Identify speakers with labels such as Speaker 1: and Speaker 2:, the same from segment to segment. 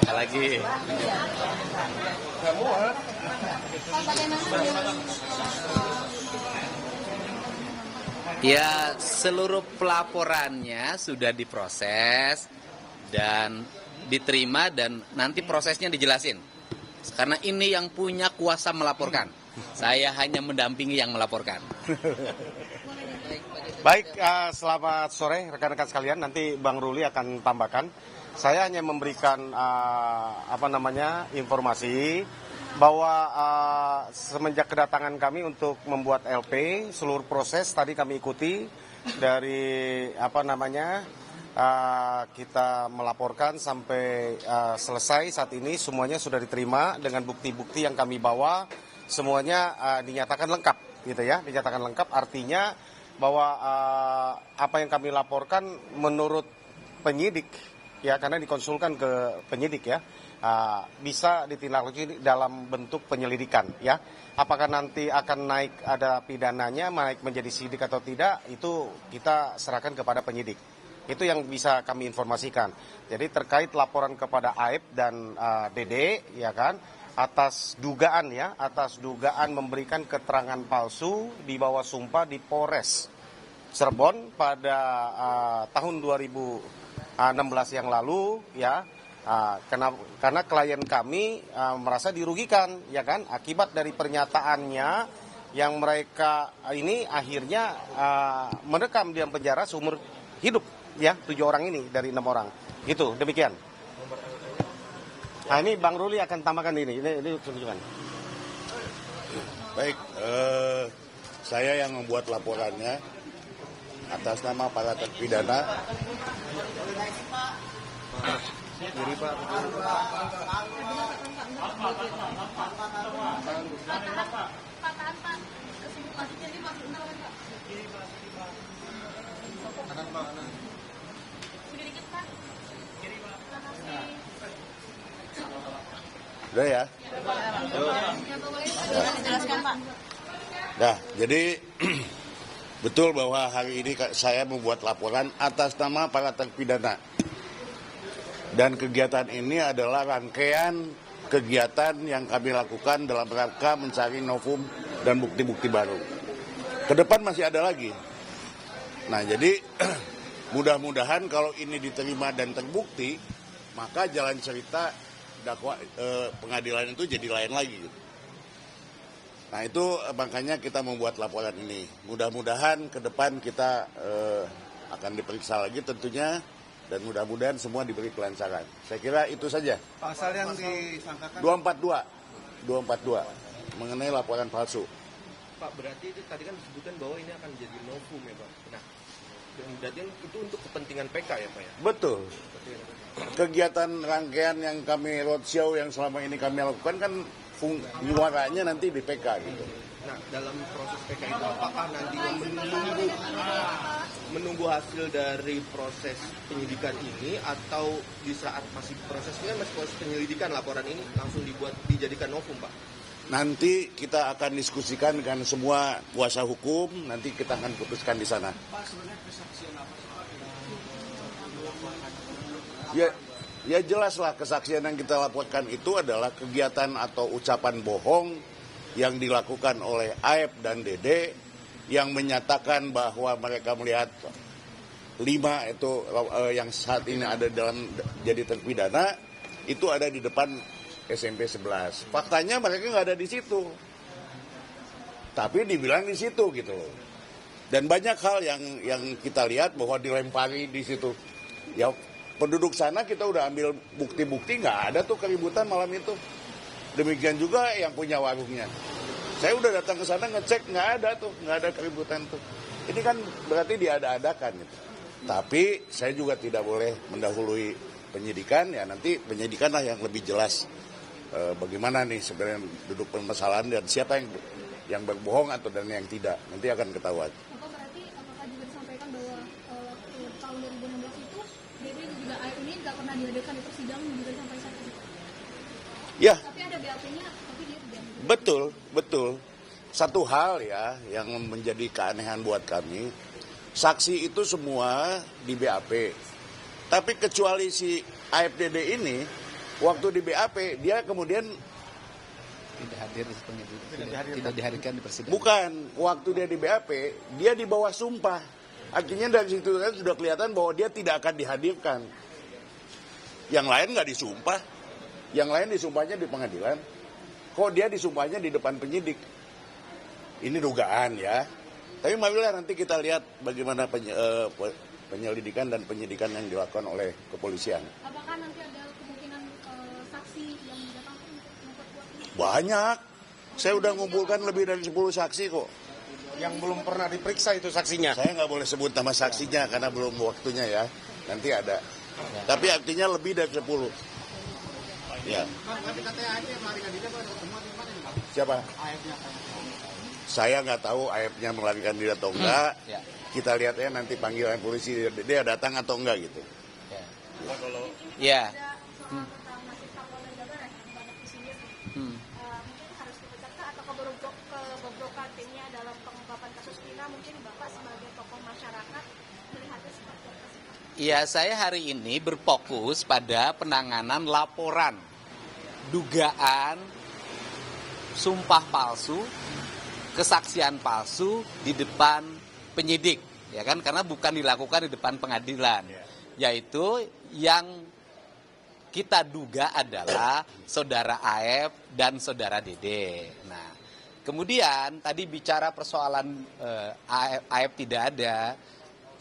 Speaker 1: Lagi. Ya, seluruh pelaporannya sudah diproses dan diterima dan nanti prosesnya dijelasin. Karena ini yang punya kuasa melaporkan. Saya hanya mendampingi yang melaporkan.
Speaker 2: Baik, selamat sore rekan-rekan sekalian. Nanti Bang Ruli akan tambahkan. Saya hanya memberikan informasi bahwa semenjak kedatangan kami untuk membuat LP, seluruh proses tadi kami ikuti dari kita melaporkan sampai selesai. Saat ini semuanya sudah diterima dengan bukti-bukti yang kami bawa, semuanya dinyatakan lengkap, gitu ya. Dinyatakan lengkap artinya bahwa apa yang kami laporkan menurut penyidik, ya, karena dikonsulkan ke penyidik, ya, bisa ditindaklanjuti dalam bentuk penyelidikan, ya. Apakah nanti akan naik ada pidananya, naik menjadi sidik atau tidak, itu kita serahkan kepada penyidik. Itu yang bisa kami informasikan. Jadi terkait laporan kepada AIP dan DD, ya kan, atas dugaan memberikan keterangan palsu di bawah sumpah di Polres Cirebon pada tahun 2016 yang lalu, ya. Karena klien kami merasa dirugikan, ya kan, akibat dari pernyataannya yang mereka ini akhirnya mendekam di penjara seumur hidup, ya, 7 orang ini dari 6 orang. Gitu, demikian. Nah, ini Bang Ruli akan tambahkan ini tunjukkan.
Speaker 3: Baik, saya yang membuat laporannya atas nama para terpidana. Udah ya? Nah, jadi betul bahwa hari ini saya membuat laporan atas nama para terpidana. Dan kegiatan ini adalah rangkaian kegiatan yang kami lakukan dalam rangka mencari novum dan bukti-bukti baru. Ke depan masih ada lagi. Nah, jadi mudah-mudahan kalau ini diterima dan terbukti, maka jalan cerita pengadilan itu jadi lain lagi. Nah, itu makanya kita membuat laporan ini. Mudah-mudahan ke depan kita akan diperiksa lagi tentunya, dan mudah-mudahan semua diberi kelancaran. Saya kira itu saja.
Speaker 4: Pasal yang disangkakan
Speaker 3: 242 mengenai laporan palsu.
Speaker 4: Pak, berarti itu tadi kan disebutkan bahwa ini akan jadi novum, ya Pak. Nah, berarti itu untuk kepentingan PK, ya Pak, ya?
Speaker 3: Betul. Kegiatan rangkaian yang kami roadshow yang selama ini kami lakukan kan muaranya nanti di PK gitu.
Speaker 4: Nah, dalam proses PK itu apakah nanti menunggu hasil dari proses penyidikan ini, atau di saat masih prosesnya masih proses penyelidikan laporan ini langsung dijadikan novum, Pak?
Speaker 3: Nanti kita akan diskusikan dengan semua kuasa hukum, nanti kita akan putuskan di sana.
Speaker 4: Pak, sebenarnya kesaksian apa sih, Pak?
Speaker 3: Ya jelaslah kesaksian yang kita laporkan itu adalah kegiatan atau ucapan bohong yang dilakukan oleh AIP dan DD yang menyatakan bahwa mereka melihat 5 itu yang saat ini ada dalam jadi terpidana itu ada di depan SMP 11. Faktanya mereka nggak ada di situ, tapi dibilang di situ gitu loh. Dan banyak hal yang kita lihat bahwa dilempari di situ. Ya, penduduk sana kita udah ambil bukti-bukti, nggak ada tuh keributan malam itu. Demikian juga yang punya warungnya. Saya udah datang ke sana ngecek, nggak ada keributan tuh. Ini kan berarti diada-adakan gitu. Tapi saya juga tidak boleh mendahului penyidikan, ya nanti penyidikanlah yang lebih jelas bagaimana nih sebenarnya duduk permasalahan dan siapa yang berbohong atau dan yang tidak. Nanti akan ketahuan.
Speaker 5: Apakah juga disampaikan bahwa tahun 2016 itu jadi juga ini nggak pernah dihadirkan di persidangan juga sampai saat ini?
Speaker 3: Ya.
Speaker 5: Tapi ada BAP-nya, tapi dia tidak.
Speaker 3: Betul. Satu hal ya yang menjadi keanehan buat kami, saksi itu semua di BAP. Tapi kecuali si AFDD ini waktu di BAP dia kemudian
Speaker 1: Tidak hadir di tidak dihadirkan di persidangan.
Speaker 3: bukan waktu dia di BAP dia di bawah sumpah. Akhirnya dari situ kan sudah kelihatan bahwa dia tidak akan dihadirkan. Yang lain nggak disumpah, yang lain disumpahnya di pengadilan. Kok dia disumpahnya di depan penyidik? Ini dugaan ya. Tapi marilah nanti kita lihat bagaimana penyelidikan dan penyidikan yang dilakukan oleh kepolisian.
Speaker 5: Apakah nanti ada kemungkinan saksi yang datang untuk memperkuat ini?
Speaker 3: Banyak. Saya udah ngumpulkan lebih dari 10 saksi kok.
Speaker 2: Yang belum pernah diperiksa itu saksinya.
Speaker 3: Saya nggak boleh sebut nama saksinya karena belum waktunya ya. Nanti ada. Tapi artinya lebih dari 10. Ya. Siapa? Saya nggak tahu AF-nya melarikan diri atau enggak.
Speaker 1: Ya.
Speaker 3: Kita lihat ya nanti panggilan polisi dia datang atau enggak gitu.
Speaker 1: Ya.
Speaker 5: Soal tentang nasib Kapolda Jabar ya, banyak di sini. Mungkin harus dipecat atau kebobrokan timnya dalam pengungkapan kasus Vina, mungkin Bapak sebagai tokoh masyarakat melihatnya seperti apa sih Pak?
Speaker 1: Ya, saya hari ini berfokus pada penanganan laporan dugaan sumpah palsu, kesaksian palsu di depan penyidik, ya kan? Karena bukan dilakukan di depan pengadilan, yaitu yang kita duga adalah saudara AF dan saudara Dede. Nah, kemudian tadi bicara persoalan AF tidak ada.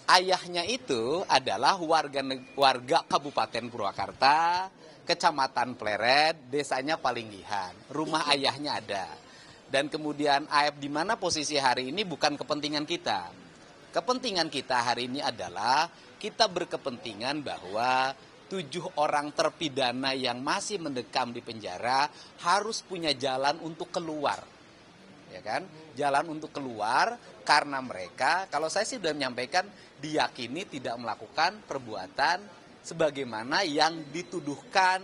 Speaker 1: Ayahnya itu adalah warga Kabupaten Purwakarta, Kecamatan Pleret, desanya Palinggihan. Rumah ayahnya ada. Dan kemudian AF di mana posisi hari ini bukan kepentingan kita. Kepentingan kita hari ini adalah kita berkepentingan bahwa 7 orang terpidana yang masih mendekam di penjara harus punya jalan untuk keluar. Ya kan? Jalan untuk keluar karena mereka, kalau saya sih sudah menyampaikan, diyakini tidak melakukan perbuatan sebagaimana yang dituduhkan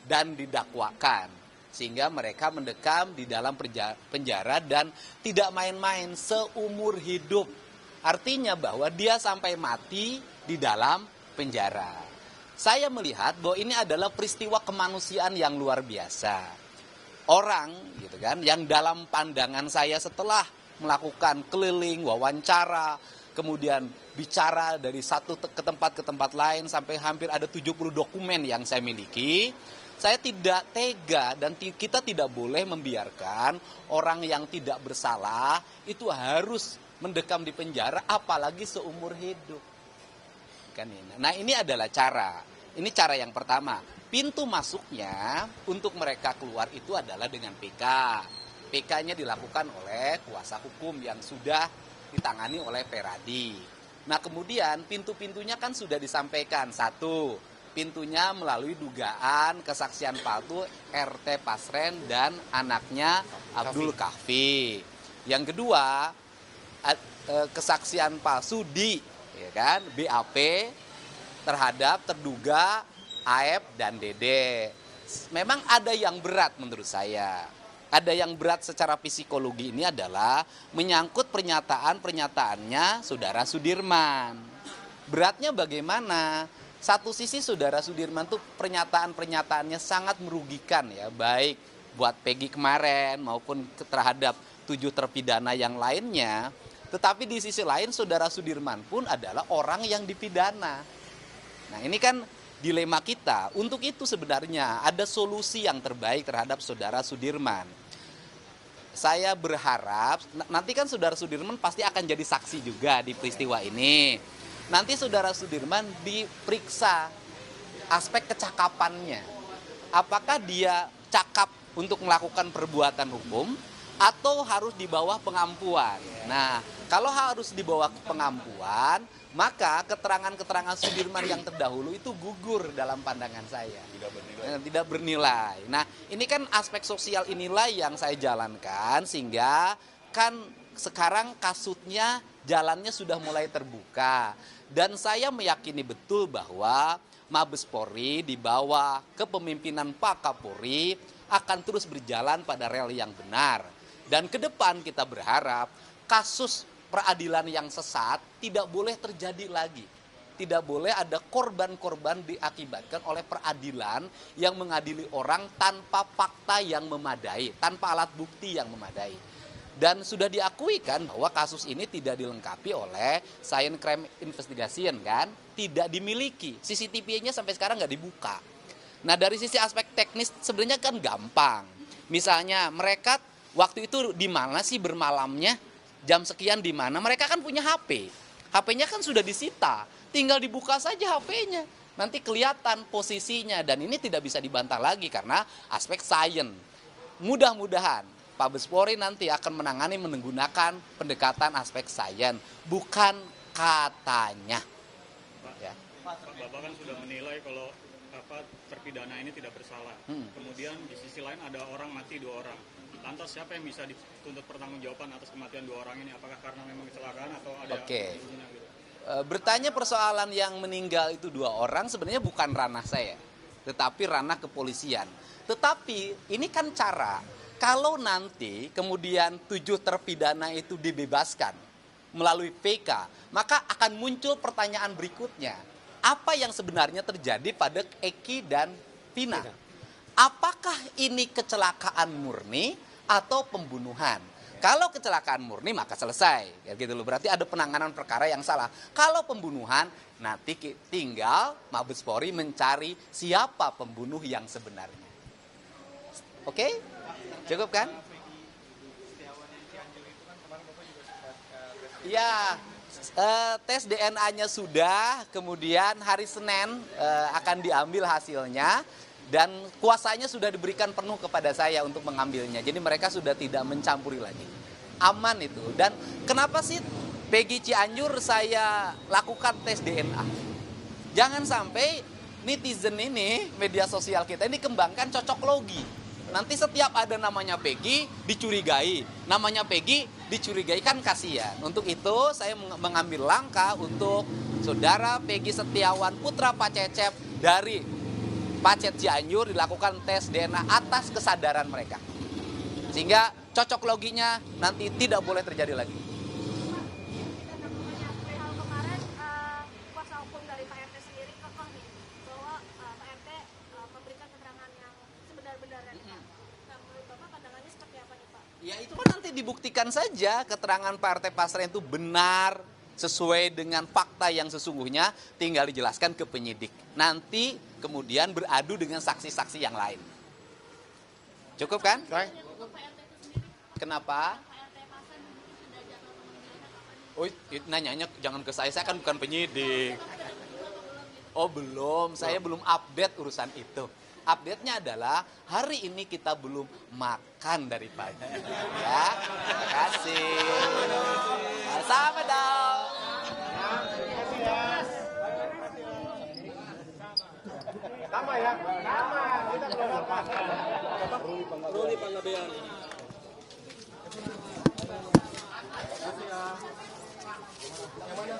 Speaker 1: dan didakwakan. Sehingga mereka mendekam di dalam penjara dan tidak main-main seumur hidup. Artinya bahwa dia sampai mati di dalam penjara. Saya melihat bahwa ini adalah peristiwa kemanusiaan yang luar biasa. Orang gitu kan yang dalam pandangan saya setelah melakukan keliling, wawancara, kemudian bicara dari satu ke tempat lain sampai hampir ada 70 dokumen yang saya miliki. Saya tidak tega dan kita tidak boleh membiarkan orang yang tidak bersalah itu harus mendekam di penjara apalagi seumur hidup. Kan ini. Nah, ini adalah cara. Ini cara yang pertama. Pintu masuknya untuk mereka keluar itu adalah dengan PK. PK-nya dilakukan oleh kuasa hukum yang sudah ditangani oleh Peradi. Nah, kemudian pintu-pintunya kan sudah disampaikan. Satu, pintunya melalui dugaan kesaksian palsu RT Pasren dan anaknya Abdul Kahfi. Yang kedua, kesaksian palsu di BAP terhadap terduga AF dan Dede. Memang ada yang berat menurut saya. Ada yang berat secara psikologi ini adalah menyangkut pernyataan-pernyataannya Saudara Sudirman. Beratnya bagaimana? Satu sisi Saudara Sudirman tuh pernyataan-pernyataannya sangat merugikan ya, baik buat Peggy kemarin maupun terhadap 7 terpidana yang lainnya. Tetapi di sisi lain Saudara Sudirman pun adalah orang yang dipidana. Nah, ini kan dilema kita. Untuk itu sebenarnya ada solusi yang terbaik terhadap Saudara Sudirman. Saya berharap, nanti kan Saudara Sudirman pasti akan jadi saksi juga di peristiwa ini. Nanti Saudara Sudirman diperiksa aspek kecakapannya. Apakah dia cakap untuk melakukan perbuatan hukum atau harus di bawah pengampuan. Nah, kalau harus di bawah pengampuan, maka keterangan-keterangan Sudirman yang terdahulu itu gugur dalam pandangan saya. Tidak bernilai. Nah, ini kan aspek sosial inilah yang saya jalankan sehingga kan sekarang kasusnya jalannya sudah mulai terbuka. Dan saya meyakini betul bahwa Mabes Polri di bawah kepemimpinan Pak Kapolri akan terus berjalan pada rel yang benar. Dan ke depan kita berharap kasus peradilan yang sesat tidak boleh terjadi lagi. tidak boleh ada korban-korban diakibatkan oleh peradilan yang mengadili orang tanpa fakta yang memadai, tanpa alat bukti yang memadai. Dan sudah diakui kan bahwa kasus ini tidak dilengkapi oleh Science Crime Investigation kan, tidak dimiliki. CCTV-nya sampai sekarang nggak dibuka. Nah dari sisi aspek teknis sebenarnya kan gampang. Misalnya mereka waktu itu di mana sih bermalamnya, jam sekian di mana, mereka kan punya HP. HP-nya kan sudah disita. Tinggal dibuka saja HP-nya, nanti kelihatan posisinya dan ini tidak bisa dibantah lagi karena aspek sains. Mudah-mudahan Pak Bespori nanti akan menangani menggunakan pendekatan aspek sains, bukan katanya. Ya.
Speaker 6: Bapak kan sudah menilai kalau terpidana ini tidak bersalah. Kemudian di sisi lain ada orang mati 2 orang. Lantas siapa yang bisa dituntut pertanggungjawaban atas kematian 2 orang ini? Apakah karena memang kecelakaan atau ada?
Speaker 1: Oke.
Speaker 6: Gitu?
Speaker 1: Bertanya persoalan yang meninggal itu 2 orang sebenarnya bukan ranah saya, tetapi ranah kepolisian. Tetapi ini kan cara, kalau nanti kemudian 7 terpidana itu dibebaskan melalui PK, maka akan muncul pertanyaan berikutnya. Apa yang sebenarnya terjadi pada Eki dan Vina? Apakah ini kecelakaan murni atau pembunuhan? Kalau kecelakaan murni maka selesai, ya gitu loh. Berarti ada penanganan perkara yang salah. Kalau pembunuhan, nanti tinggal Mabes Polri mencari siapa pembunuh yang sebenarnya. Oke? Cukup kan? Ya, tes DNA-nya sudah, kemudian hari Senin akan diambil hasilnya. Dan kuasanya sudah diberikan penuh kepada saya untuk mengambilnya. Jadi mereka sudah tidak mencampuri lagi. Aman itu. Dan kenapa sih Peggy Cianjur saya lakukan tes DNA? Jangan sampai netizen ini, media sosial kita ini kembangkan cocok logi. Nanti setiap ada namanya Peggy dicurigai. Namanya Peggy dicurigai, kan kasihan. Untuk itu saya mengambil langkah untuk saudara Peggy Setiawan putra Pak Cecep dari Pacet Cianjur dilakukan tes DNA atas kesadaran mereka. Sehingga cocok loginya nanti tidak boleh terjadi lagi.
Speaker 5: Hal kemarin kuasa hukum dari Pak RT sendiri kekeh nih bahwa Pak RT memberikan keterangan yang sebenar-benarnya nih Pak. Nah menurut Bapak pandangannya seperti apa nih Pak?
Speaker 1: Ya itu kan nanti dibuktikan saja keterangan Pak RT Pasren itu benar sesuai dengan fakta yang sesungguhnya, tinggal dijelaskan ke penyidik. Nanti kemudian beradu dengan saksi-saksi yang lain. Cukup kan? Kenapa? Oh, nanyanya jangan ke saya kan bukan penyidik. Oh belum, saya belum update urusan itu. Update-nya adalah hari ini kita belum makan dari pagi. Ya, terima kasih. Sama dong.
Speaker 2: Sama ya, sama. Kita belum makan.
Speaker 4: Ruli Panggabean.
Speaker 2: Yang mana?